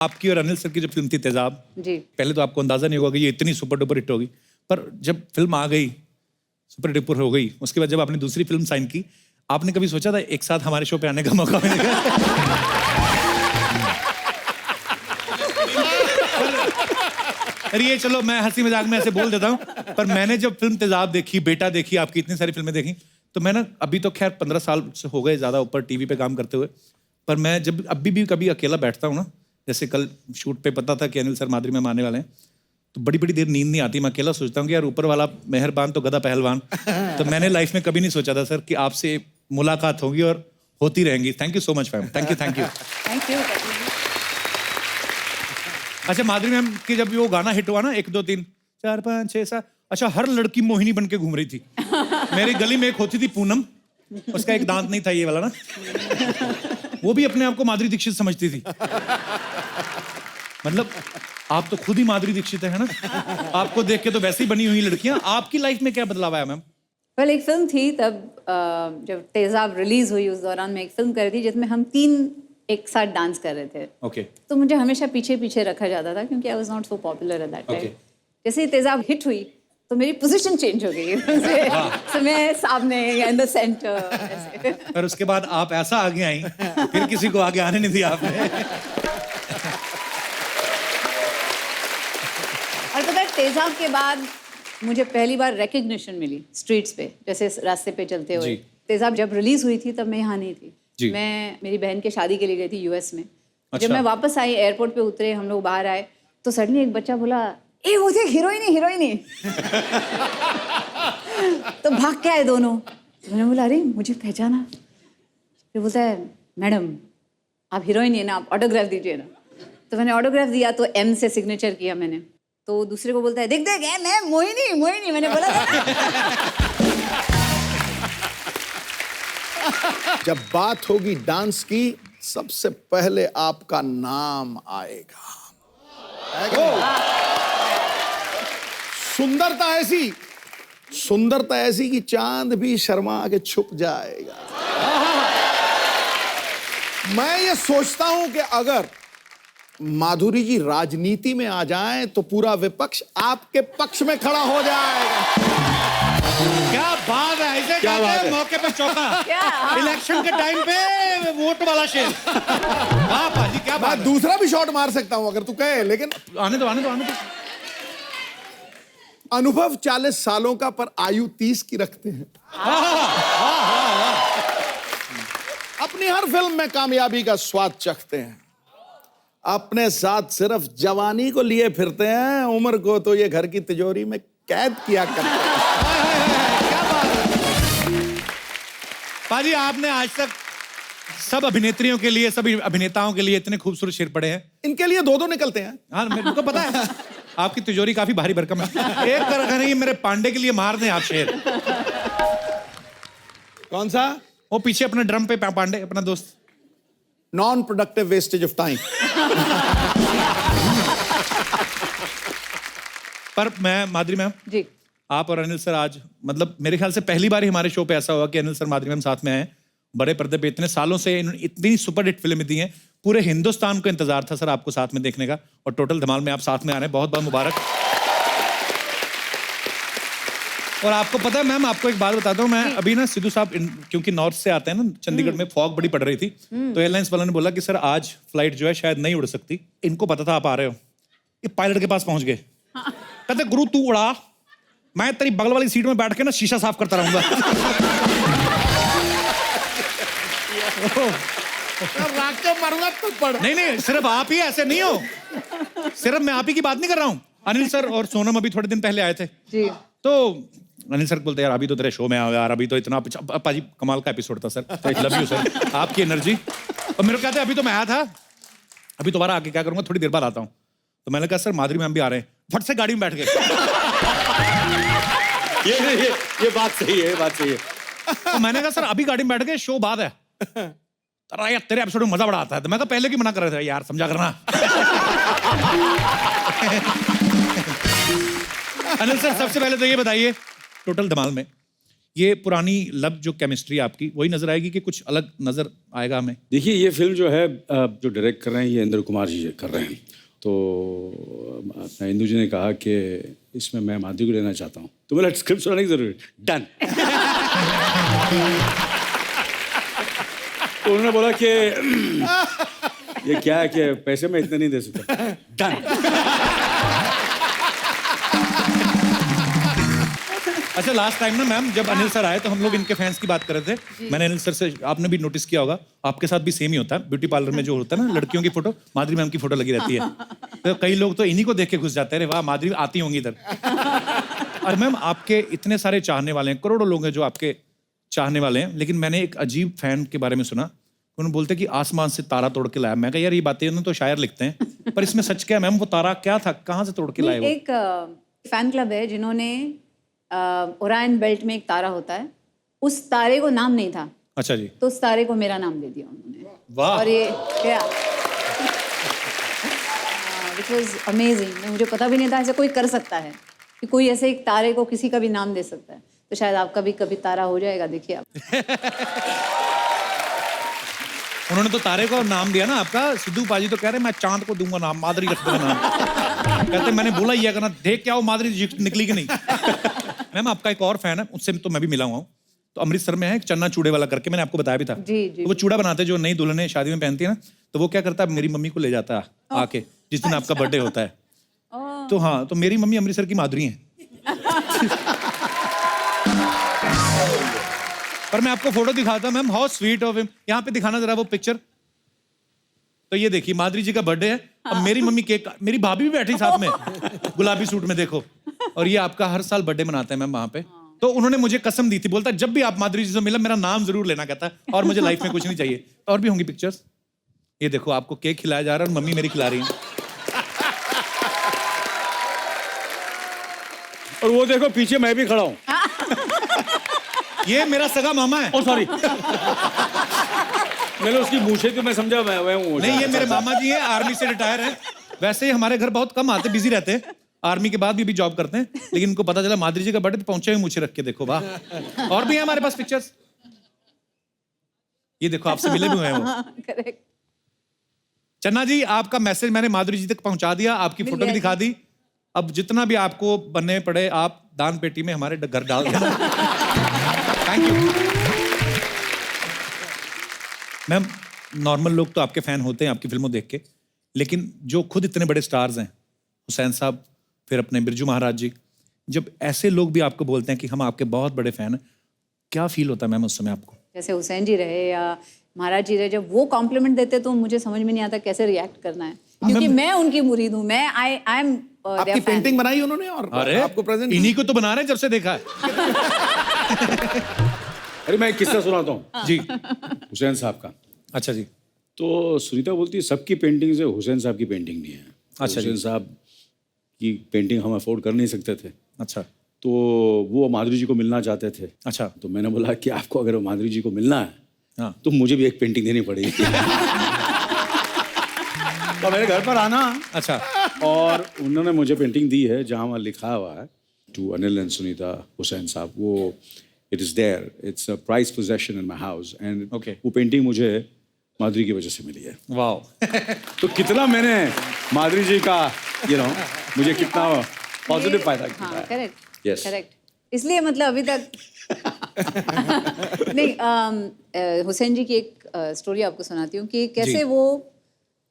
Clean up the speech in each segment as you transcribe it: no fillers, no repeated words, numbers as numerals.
आपकी और अनिल सर की जो फिल्म थी तेजाब जी, पहले तो आपको अंदाजा नहीं होगा कि ये इतनी सुपर डुपर हिट होगी, पर जब फिल्म आ गई सुपर डुपर हो गई, उसके बाद जब आपने दूसरी फिल्म साइन की, आपने कभी सोचा था एक साथ हमारे शो पे आने का मौका मिलेगा? अरे ये चलो मैं हंसी मजाक में ऐसे बोल देता हूँ, पर मैंने जब फिल्म तेजाब देखी, बेटा देखी, आपकी इतनी सारी फिल्में देखी, तो मैं ना अभी तो खैर 15 साल से हो गए ज़्यादा ऊपर टीवी पे काम करते हुए, पर मैं जब अभी भी कभी अकेला बैठता हूँ ना, जैसे कल शूट पे पता था कि अनिल सर माधुरी मैम आने वाले हैं, तो बड़ी बड़ी देर नींद नहीं आती, मैं अकेला सोचता हूँ कि यार ऊपर वाला मेहरबान तो गधा पहलवान। तो मैंने लाइफ में कभी नहीं सोचा था सर कि आपसे मुलाकात होगी और होती रहेंगी। Thank you so much ma'am, thank you thank you. Thank you. अच्छा माधुरी मैम की जब वो गाना हिट हुआ ना 1 2 3 4 5 6 7, अच्छा हर लड़की मोहिनी बन के घूम रही थी। मेरी गली में एक होती थी पूनम, उसका एक दांत नहीं था ये वाला ना, वो भी अपने आप को माधुरी दीक्षित समझती थी। मतलब आप तो खुद ही माधुरी दीक्षित है ना, आपको देख के तो वैसे ही बनी हुई लड़कियां। आपकी लाइफ में क्या बदलाव आया मैम? वेल एक फिल्म थी तब, जब तेजाब रिलीज हुई उस दौरान मैं एक फिल्म कर रही थी जिसमें हम 3 एक साथ डांस कर रहे थे। ओके। तो मुझे हमेशा पीछे पीछे रखा जाता था क्योंकि I was not so popular at that time. जैसे ही तेजाब हिट हुई तो मेरी पोजीशन चेंज हो गई। so, मैं सामने इन द सेंटर। पर उसके बाद आप ऐसा आगे आई, फिर किसी को आगे आने नहीं दिया आपने। और पता है तेजाब के बाद मुझे पहली बार रिकग्निशन मिली स्ट्रीट्स पे, जैसे रास्ते पे चलते हुए। तेजाब जब रिलीज हुई थी तब मैं यहाँ नहीं थी जी। मैं मेरी बहन के शादी के लिए गई थी यूएस में। अच्छा। जब मैं वापस आई, एयरपोर्ट पे उतरे, हम लोग बाहर आए, तो सडनली एक बच्चा बोला, ए वो थे हीरोइनी। तो भाग के आए दोनों। तो मैंने बोला अरे मुझे पहचाना। फिर बोलता है मैडम आप हीरोइन है ना, आप ऑटोग्राफ दीजिए ना। तो मैंने ऑटोग्राफ दिया, तो एम से सिग्नेचर किया मैंने। तो दूसरे को बोलता है देख मैं मोहिनी। मैंने बोला था ना। जब बात होगी डांस की, सबसे पहले आपका नाम आएगा। सुंदरता ऐसी कि चांद भी शर्मा के छुप जाएगा। मैं ये सोचता हूं कि अगर माधुरी जी राजनीति में आ जाएं तो पूरा विपक्ष आपके पक्ष में खड़ा हो जाएगा। क्या बात है, ऐसे क्या बात है? मौके पे चौका, इलेक्शन के टाइम पे वोट वाला शेर। वाह पाजी क्या बात है। दूसरा भी शॉट मार सकता हूं अगर तू कहे, लेकिन आने दो। अनुभव 40 सालों का, पर आयु 30 की रखते हैं। अपनी हर फिल्म में कामयाबी का स्वाद चखते हैं, अपने साथ सिर्फ जवानी को लिए फिरते हैं, उम्र को तो ये घर की तिजोरी में कैद किया करते हैं। पाजी आपने आज तक सब अभिनेत्रियों के लिए, सभी अभिनेताओं के लिए इतने खूबसूरत शेर पढ़े हैं। इनके लिए 2-2 निकलते हैं। हाँ मेरे को पता है, आपकी तिजोरी काफी भारी भरकम है। एक तरह नहीं, मेरे पांडे के लिए मार दें आप शेर। कौन सा? वो पीछे अपने ड्रम पे पांडे, अपना दोस्त। Non productive wastage of time. पर मैं माधुरी मैम जी, आप और अनिल सर आज, मतलब मेरे ख्याल से पहली बार ही हमारे शो पे ऐसा हुआ कि अनिल सर माधुरी मैम साथ में आए। बड़े पर्दे पे इतने सालों से इतनी सुपर हिट फिल्में दी हैं, पूरे हिंदुस्तान को इंतजार था सर आपको साथ में देखने का, और टोटल धमाल में आप साथ में आ रहे हैं, बहुत बहुत मुबारक। और आपको पता है मैम, आपको एक बात बताता हूँ, मैं अभी ना सिद्धू साहब क्योंकि नॉर्थ से आते हैं ना, चंडीगढ़ में फॉग बड़ी पड़ रही थी, तो एयरलाइंस वालों ने बोला कि सर आज फ्लाइट जो है शायद नहीं उड़ सकती। इनको पता था आप आ रहे हो, ये पायलट के पास पहुंच गए। कहते गुरु तू उड़ा, मैं तेरी बगल वाली सीट में बैठ के ना शीशा साफ करता रहूंगा। मारूंगा तो पड़। नहीं सिर्फ आप ही, ऐसे नहीं हो, सिर्फ मैं आप ही की बात नहीं कर रहा हूँ। अनिल सर और सोनम अभी थोड़े दिन पहले आए थे जी। तो अनिल सर बोलते यार अभी तो तेरे शो में आ यार, अभी तो इतना पाजी कमाल का एपिसोड था सर, लव यू सर, आपकी एनर्जी। और मेरे को कहते अभी तो मैं आया था, अभी दोबारा आके क्या करूंगा, थोड़ी देर बाद आता हूँ। तो मैंने कहा सर माधुरी मैम भी आ रहे हैं, फट से गाड़ी में बैठ गए। ये बात सही है, ये बात सही है। तो मैंने कहा सर अभी गाड़ी में बैठ गए, शो बाद है। यार तेरे एपिसोड में मजा बड़ा आता है। तो मैं कहा पहले की मना कर रहे थे यार, समझा करना। अनिल सर सबसे पहले तो ये बताइए, टोटल धमाल में ये पुरानी लब जो केमिस्ट्री आपकी वही नजर आएगी कि कुछ अलग नजर आएगा हमें? देखिए ये फिल्म जो है जो डायरेक्ट कर रहे हैं ये इंद्र कुमार जी कर रहे हैं। तो अपना इंदु जी ने कहा कि इसमें मैं माधुरी को लेना चाहता हूँ, तो मेरा स्क्रिप्ट सुनाने की जरूरत डन। तो उन्होंने बोला कि ये क्या है कि पैसे मैं इतने नहीं दे सकता, डन। अच्छा, लास्ट टाइम ना मैम जब अनिल सर आए तो हम लोग इनके फैंस की बात कर रहे थे। मैंने अनिल सर से, आपने भी नोटिस किया होगा, आपके साथ भी सेम ही होता है। ब्यूटी पार्लर में जो होता है ना लड़कियों की फोटो, माधुरी मैम की फोटो लगी रहती है। तो कई लोग तो इन्हीं को देख के घुस जाते हैं, वाह माधुरी आती होंगी इधर। और मैम आपके इतने सारे चाहने वाले हैं, करोड़ों लोग हैं जो आपके चाहने वाले हैं, लेकिन मैंने एक अजीब फैन के बारे में सुना, उन्होंने बोलते कि आसमान से तारा तोड़ के लाया। मैं कहा यार ये बातें उन्होंने तो शायर लिखते हैं, पर इसमें सच क्या है मैम? वो तारा क्या था, कहाँ से तोड़ के लाए वो? एक फैन क्लब है जिन्होंने ओरायन बेल्ट में एक तारा होता है, उस तारे को नाम नहीं था। अच्छा जी। तो उस तारे को मेरा नाम दे दिया उन्होंने। वाह। और ये क्या विच वाज अमेजिंग। मुझे पता भी नहीं था ऐसा कोई कर सकता है कि कोई ऐसे एक तारे को किसी का भी नाम दे सकता है। तो शायद आपका भी कभी तारा हो जाएगा, देखिए आप। उन्होंने तो तारे को नाम दिया ना आपका। सिद्धू पाजी तो कह रहे मैं चांद को दूंगा नाम, माधुरी रख दूंगा नाम। कहते मैंने बोला ही है करना, देख क्या वो माधुरी निकली कि नहीं। मैम आपका एक और फैन है, उससे तो मैं भी मिला हुआ हूँ। तो अमृतसर में है एक चन्ना चूड़े वाला करके, मैंने आपको बताया भी था। जी जी। तो वो चूड़ा बनाते जो नई दुल्हने शादी में पहनती है ना, तो वो क्या करता है मेरी मम्मी को ले जाता है आके जिस दिन आपका बर्थडे होता है। तो हाँ, तो मेरी मम्मी अमृतसर की माधुरी है। पर मैं आपको फोटो दिखाता हूं ma'am, how sweet of him. यहाँ पे दिखाना जरा वो पिक्चर। तो ये देखिए माधुरी जी का बर्थडे है, अब मेरी मम्मी केक, मेरी भाभी भी बैठी साथ में गुलाबी सूट में, देखो। और ये आपका हर साल बर्थडे मनाते हैं मैम वहां पे। तो उन्होंने मुझे कसम दी थी, बोलता जब भी आप माधुरी जी से मिला मेरा नाम जरूर लेना, कहता और मुझे लाइफ में कुछ नहीं चाहिए। और भी होंगी पिक्चर्स। ये देखो आपको केक खिलाया जा रहा है और मम्मी मेरी खिला रही है। और वो देखो पीछे मैं भी खड़ा हूँ। ये मेरा सगा मामा है। ओ सॉरी। मैंने उसकी मूछें तो मैं समझा मैं हूँ। नहीं, ये मेरे मामा जी हैं, आर्मी से रिटायर हैं। वैसे ही हमारे घर बहुत कम आते, बिजी रहते हैं, आर्मी के बाद भी जॉब करते हैं, लेकिन उनको पता चला माधुरी जी का बर्थडे तो पहुंचे हुए मुझे रख के, देखो वाह। और भी है हमारे पास पिक्चर्स। ये देखो आपसे मिले भी हुए हैं वो। करेक्ट। चन्ना जी आपका मैसेज मैंने माधुरी जी तक पहुंचा दिया, आपकी फोटो भी दिखा दी। अब जितना भी आपको बनने पड़े आप दान पेटी में हमारे घर डाल देना। Thank you ma'am. नॉर्मल लोग तो आपके फैन होते हैं आपकी फिल्मों देख के, लेकिन जो खुद इतने बड़े स्टार्स हैं, हुसैन साहब, फिर अपने बिरजू महाराज जी, जब ऐसे लोग भी आपको बोलते हैं कि हम आपके बहुत बड़े फैन हैं, क्या फील होता है मैम उस समय आपको? जैसे हुसैन जी रहे या महाराज जी रहे, जब वो कॉम्प्लीमेंट देते तो मुझे समझ में नहीं आता कैसे रिएक्ट करना है, क्योंकि मैं उनकी मुरीद हूँ। मैं आई एम आपकी पेंटिंग बनाई उन्होंने और अरे आपको प्रेजेंट इन्हीं को तो बना रहे हैं जब से देखा है। अरे मैं एक किस्सा सुनाता हूँ जी। हुसैन साहब का। अच्छा जी। तो सुनीता बोलती है सबकी पेंटिंग से हुसैन साहब की पेंटिंग नहीं है। अच्छा जी। हुसैन साहब की पेंटिंग हम अफोर्ड कर नहीं सकते थे। अच्छा। तो वो माधुरी जी को मिलना चाहते थे। अच्छा। तो मैंने बोला कि आपको अगर माधुरी जी को मिलना है हाँ। तो मुझे भी एक पेंटिंग देनी पड़ेगी। तो मेरे घर पर आना। अच्छा। और उन्होंने मुझे पेंटिंग दी है जहाँ वहाँ लिखा हुआ है टू अनिल एंड सुनीता हुसैन साहब। वो it is there, it's a prize possession in my house. And वो पेंटिंग मुझे माधुरी की वजह से मिली है। वाह। तो कितना मैंने माधुरी जी का मुझे कितना पॉजिटिव फायदा किया है। करेक्ट। Yes. करेक्ट। इसलिए मतलब अभी तक नहीं, हुसैन जी की एक स्टोरी आपको सुनाती हूँ कि कैसे वो,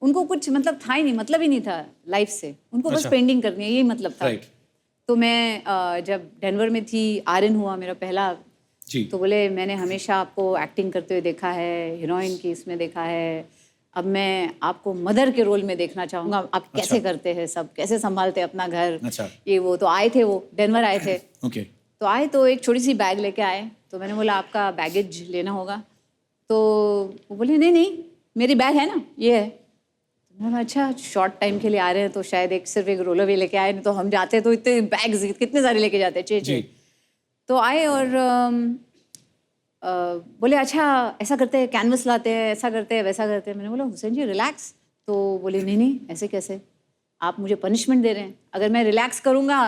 उनको कुछ मतलब था ही नहीं, मतलब ही नहीं था लाइफ से, उनको बस अच्छा। पेंटिंग करनी है, यही मतलब था। राइट। तो मैं जब डेनवर में थी, आर्यन हुआ मेरा पहला जी। तो बोले मैंने हमेशा आपको एक्टिंग करते हुए देखा है, हीरोइन की इसमें देखा है, अब मैं आपको मदर के रोल में देखना चाहूँगा, आप कैसे करते हैं सब, कैसे संभालते हैं अपना घर। अच्छा। ये वो तो आए थे, वो डेनवर आए थे। ओके। तो आए तो एक छोटी सी बैग लेके आए, तो मैंने बोला आपका बैगेज लेना होगा। तो वो बोले नहीं नहीं मेरी बैग है ना, ये है। तो मैंने कहा अच्छा शॉर्ट टाइम के लिए आ रहे हैं तो शायद सिर्फ एक रोल अवे लेके आए, नहीं तो हम जाते तो इतने बैग्स कितने सारे लेके जाते, छः। तो आए और बोले अच्छा ऐसा करते हैं, कैनवस लाते हैं, ऐसा करते हैं, वैसा करते हैं। मैंने बोला हुसैन जी रिलैक्स। तो बोले नहीं नहीं ऐसे कैसे, आप मुझे पनिशमेंट दे रहे हैं, अगर मैं रिलैक्स करूँगा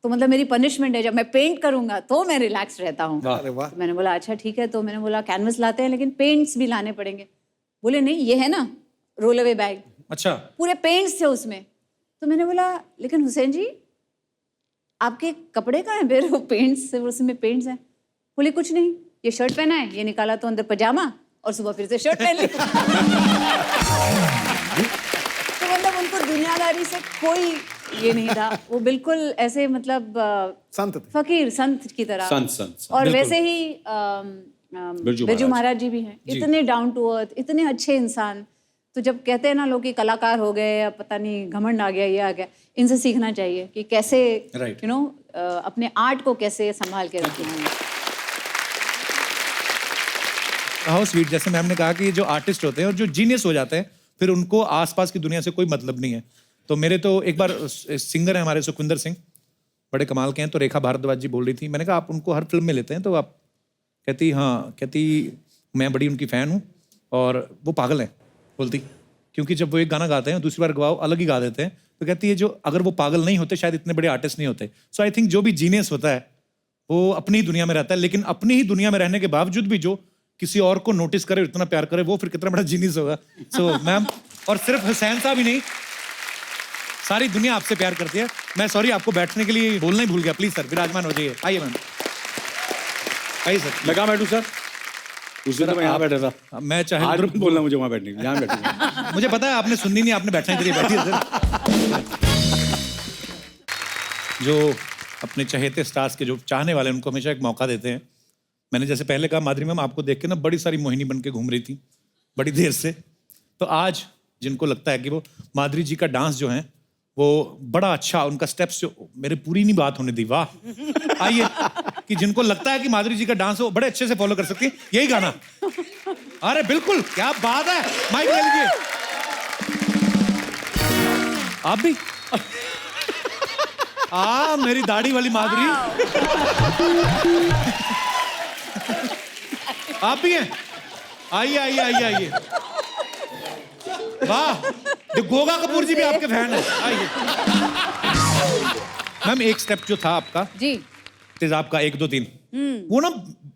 तो मतलब मेरी पनिशमेंट है, जब मैं पेंट करूंगा तो मैं रिलैक्स रहता हूँ। अरे वाह। तो मैंने बोला अच्छा ठीक है, तो मैंने बोला कैनवस लाते हैं लेकिन पेंट्स भी लाने पड़ेंगे। बोले नहीं, ये है ना रोल अवे बैग, अच्छा, पूरे पेंट्स थे उसमें। तो मैंने बोला लेकिन हुसैन जी आपके कपड़े कहाँ हैं, फिर वो पेंट्स, उसमें पेंट्स हैं। बोले कुछ नहीं, ये शर्ट पहना है, ये निकाला तो अंदर पजामा और सुबह फिर से शर्ट पहन ली। तो मतलब उनको दुनियादारी से कोई ये नहीं था, वो बिल्कुल ऐसे मतलब संत थे। फकीर संत की तरह। संत और वैसे ही बिरजू महाराज जी भी हैं, इतने डाउन टू अर्थ, इतने अच्छे इंसान। तो जब कहते हैं ना लोग कि कलाकार हो गए या पता नहीं घमंड आ गया, ये आ गया, इनसे सीखना चाहिए कि कैसे Right. यू नो अपने आर्ट को कैसे संभाल के रखना है। How sweet. जैसे मैम ने कहा कि ये जो आर्टिस्ट होते हैं और जो जीनियस हो जाते हैं, फिर उनको आसपास की दुनिया से कोई मतलब नहीं है। तो मेरे तो एक बार सिंगर है हमारे सुखविंदर सिंह, बड़े कमाल के हैं, तो रेखा भारद्वाज जी बोल रही थी, मैंने कहा आप उनको हर फिल्म में लेते हैं, तो आप कहती हाँ, कहती मैं बड़ी उनकी फ़ैन हूँ और वो पागल हैं, बोलती क्योंकि जब वो एक गाना गाते हैं दूसरी बार गवाओ अलग ही गा देते हैं। तो कहती है जो अगर वो पागल नहीं होते शायद इतने बड़े आर्टिस्ट नहीं होते। सो आई थिंक जो भी जीनियस होता है वो अपनी ही दुनिया में रहता है, लेकिन अपनी ही दुनिया में रहने के बावजूद भी जो किसी और को नोटिस करे, इतना प्यार करे, वो फिर कितना बड़ा जीनियस होगा। सो मैम, और सिर्फ हुसैन साहब ही नहीं, सारी दुनिया आपसे प्यार करती है। मैं सॉरी आपको बैठने के लिए बोलना ही भूल गया, प्लीज सर विराजमान हो जाइए। आइए मैम, आइए सर। मैं कहाँ बैठूँ सर? उस दिन तो मैं यहाँ बैठा था। मैं चाहे आज मत बोलना मुझे वहाँ बैठने के लिए, यहाँ बैठूंगा। मुझे पता है आपने सुननी नहीं, आपने बैठने के लिए बैठी है सर। जो अपने चहेते स्टार्स के जो चाहने वाले हैं, उनको हमेशा एक मौका देते हैं। मैंने जैसे पहले कहा माधुरी मैम आपको देख के ना बड़ी सारी मोहिनी बन के घूम रही थी बड़ी देर से। तो आज जिनको लगता है कि वो माधुरी जी का डांस जो है वो बड़ा अच्छा, उनका स्टेप्स जो, मेरे पूरी नहीं बात होने दी, वाह। आइए, कि जिनको लगता है कि माधुरी जी का डांस वो बड़े अच्छे से फॉलो कर सकती है, यही गाना। अरे बिल्कुल, क्या बात है, माइक ले लीजिए। आप भी मेरी दाढ़ी वाली माधुरी, आप भी हैं? आइए आइए आइए आइए। वाह, ये गोगा कपूर जी भी आपके फैन हैं। आइए मैम, एक स्टेप जो था आपका जी तेजाब का 1 2 3, वो ना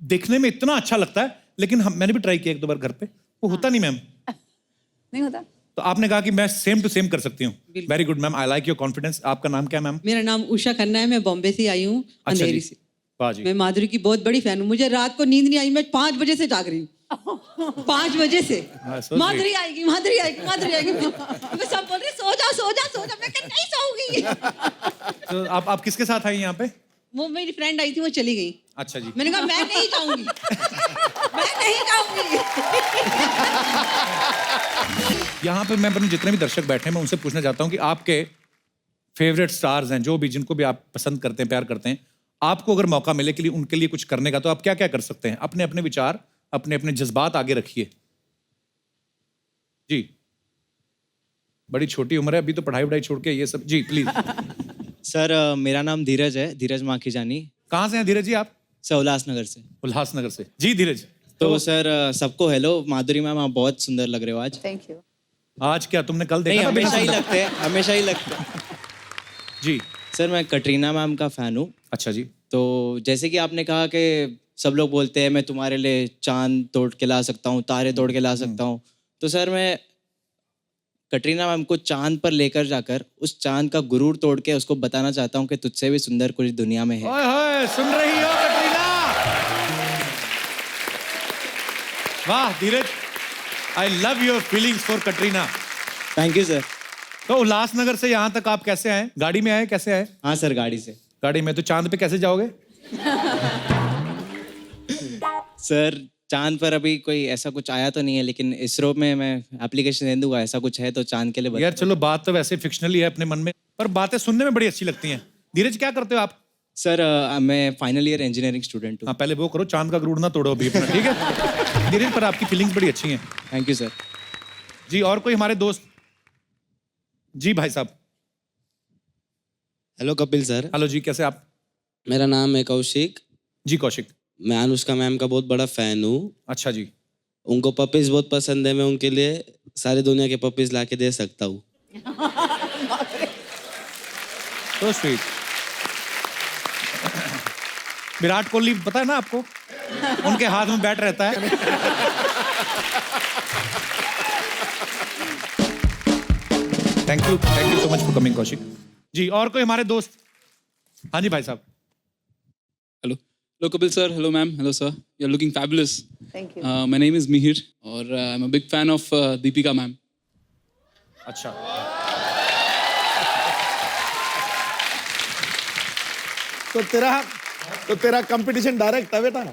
देखने में इतना अच्छा लगता है, लेकिन मैंने भी ट्राई किया 1 2 बार घर पे, वो होता नहीं मैम। नहीं होता। तो आपने कहा कि मैं सेम टू सेम कर सकती हूँ। Very good ma'am, I like your confidence. आपका नाम क्या मैम? मेरा नाम उषा खन्ना है, मैं बॉम्बे से आई हूँ, अंधेरी से। वाह जी। मैं माधुरी की बहुत बड़ी फैन हूँ। मुझे रात को नींद नहीं आई, मैं 5 बजे से जाग रही हूँ। 5 बजे से so माधुरी आएगी, माधुरी आएगी, माधुरी आएगी। मैं सब बोल रही सो जा सो जा सो जा, मैं कहा नहीं सोऊंगी। तो आप किसके साथ आई यहाँ पे? वो मेरी फ्रेंड आई थी, वो चली गई। अच्छा जी। मैंने कहा मैं नहीं जाऊंगी, मैं नहीं जाऊंगी। यहाँ पे मैं अपने जितने भी दर्शक बैठे हैं मैं उनसे पूछना चाहता हूँ कि आपके फेवरेट स्टार्स हैं, जो भी जिनको भी आप पसंद करते हैं, प्यार करते हैं, आपको अगर मौका मिले कि उनके लिए कुछ करने का, तो आप क्या क्या कर सकते हैं? अपने अपने विचार, अपने अपने जज्बात आगे रखिए जी। बड़ी छोटी उम्र है अभी, तो पढ़ाई वढ़ाई छोड़ के ये सब। जी प्लीज। सर मेरा नाम धीरज है, धीरज माखीजानी। कहाँ से हैं धीरज जी आप? सर उल्लासनगर से। उल्लासनगर से। जी धीरज। तो सर सबको हेलो। माधुरी मैम आप बहुत सुंदर लग रहे हो आज। Thank you. आज क्या तुमने कल नहीं, देखा था? बिना हमेशा ही सुंदर? लगते हैं, हमेशा ही लगते हैं। जी। सर मैं कटरीना मैम का फैन हूँ। अच्छा जी। तो जैसे कि आपने कहा कि सब लोग बोलते हैं मैं तुम्हारे लिए चांद तोड़ के ला सकता हूँ, तारे तोड़ के ला सकता हूँ, तो सर मैं कटरीना मैम को चांद पर लेकर जाकर उस चांद का गुरूर तोड़ के उसको बताना चाहता हूँ कि तुझसे भी सुंदर कुछ दुनिया में है। ओए होए, सुन रही हो कटरीना? वाह Dheeraj, I love your feelings for Katrina. Thank you sir. तो उल्लासनगर से यहाँ तक आप कैसे आए? गाड़ी में आए? कैसे आए? हाँ सर, गाड़ी से। गाड़ी में। तो चांद पे कैसे जाओगे? सर चांद पर अभी कोई ऐसा कुछ आया तो नहीं है, लेकिन इसरो में मैं एप्लीकेशन दे दूंगा, ऐसा कुछ है तो चांद के लिए यार चलो, बात तो वैसे फिक्शनली है अपने मन में, पर बातें सुनने में बड़ी अच्छी लगती हैं। धीरज क्या करते हो आप? सर मैं फाइनल ईयर इंजीनियरिंग स्टूडेंट हूँ। हाँ पहले वो करो, चांद का गुरूर ना तोड़ो अभी अपना, ठीक है? धीरज, पर आपकी फीलिंग्स बड़ी अच्छी हैं। Thank you sir. जी, और कोई हमारे दोस्त? जी भाई साहब। Hello Kapil sir. हेलो जी, कैसे आप? मेरा नाम है कौशिक। जी कौशिक। मैं अनुष्का मैम का बहुत बड़ा फैन हूँ। अच्छा जी। उनको पपीज बहुत पसंद है, मैं उनके लिए सारी दुनिया के पपीज ला के दे सकता हूँ। तो स्वीट। विराट कोहली पता है ना आपको, उनके हाथ में बैट रहता है। Thank you so much for coming Kaushik ji. और कोई हमारे दोस्त? हाँ जी भाई साहब। Hello. Hello, Kapil sir. Hello, ma'am. Hello, sir. You're looking fabulous. Thank you. My name is Mihir, और I'm a big fan of Deepika, ma'am. अच्छा, तो तेरा कंपटीशन डायरेक्ट है बेटा।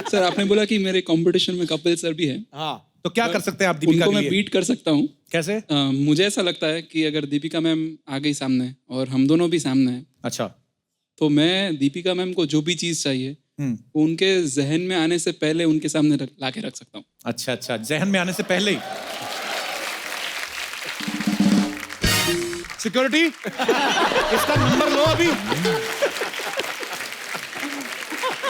सर, आपने बोला कि मेरे कंपटीशन में कपिल सर भी है। हाँ, तो क्या कर सकते हैं आप दीपिका उनको के मैं लिए? बीट कर सकता हूँ। कैसे? मुझे ऐसा लगता है कि अगर दीपिका मैम आ गई सामने और हम दोनों भी सामने हैं, अच्छा, तो मैं दीपिका मैम को जो भी चीज चाहिए वो उनके जहन में आने से पहले उनके सामने ला के रख सकता हूँ। अच्छा अच्छा, जहन में आने से पहले ही। सिक्योरिटी, इसका नंबर लो अभी।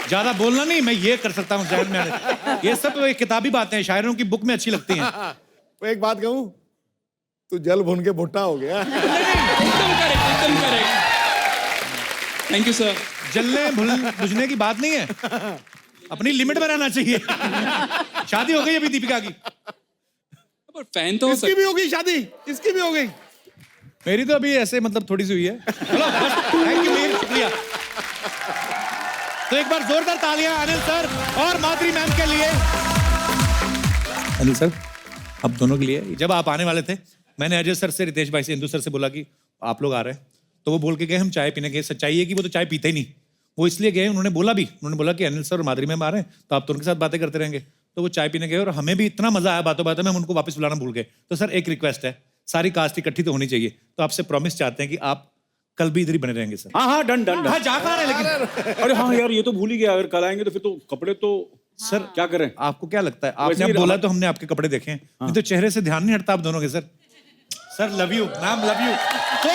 ज्यादा बोलना नहीं, मैं ये कर सकता हूँ जहन में आने। ये सब तो एक किताबी बातें हैं, शायरों की बुक में अच्छी लगती हैं। तो एक बात कहूँ, तू जल भुन के भुट्टा हो गया। एकदम करेक्ट, एकदम करेक्ट। Thank you sir. जलने बुझने की बात नहीं है, अपनी लिमिट में रहना चाहिए। शादी हो गई अभी दीपिका की? पर फैन तो हो इसकी भी हो गई शादी, इसकी भी हो गई। मेरी तो अभी ऐसे मतलब थोड़ी सी हुई है। चलो, थैंक यू मीर, शुक्रिया। तो एक बार जोरदार तालियां अनिल सर और माधुरी मैम के लिए। अनिल सर, आप दोनों के लिए, जब आप आने वाले थे मैंने अजय सर से, रितेश भाई से, इंदु सर से बोला कि आप लोग आ रहे हैं, तो वो बोल के गए हम चाय पीने गए। सच्चाई है कि वो तो चाय पीते ही नहीं, वो इसलिए गए, उन्होंने बोला भी, उन्होंने बोला कि अनिल सर और माधुरी मैम आ रहे हैं तो आप तो उनके साथ बातें करते रहेंगे। तो वो चाय पीने गए और हमें भी इतना मजा आया बातों बातों में, हम उनको वापस बुलाना भूल गए। तो सर एक रिक्वेस्ट है, सारी कास्ट इकट्ठी तो होनी चाहिए, तो आपसे प्रॉमिस चाहते हैं कि आप कल भी इधर ही बने रहेंगे सर। हाँ डन डन हाँ, जा पा रहे हैं लेकिन। अरे हाँ यार, ये तो भूल ही गया, अगर कल आएंगे तो फिर तो कपड़े तो सर क्या करें? आपको क्या लगता है, वैसे आपने ही अब बोला हम- तो हमने आपके कपड़े देखे हैं, नहीं तो चेहरे से ध्यान नहीं हटता आप दोनों के। Sir love you ma'am, love you. तो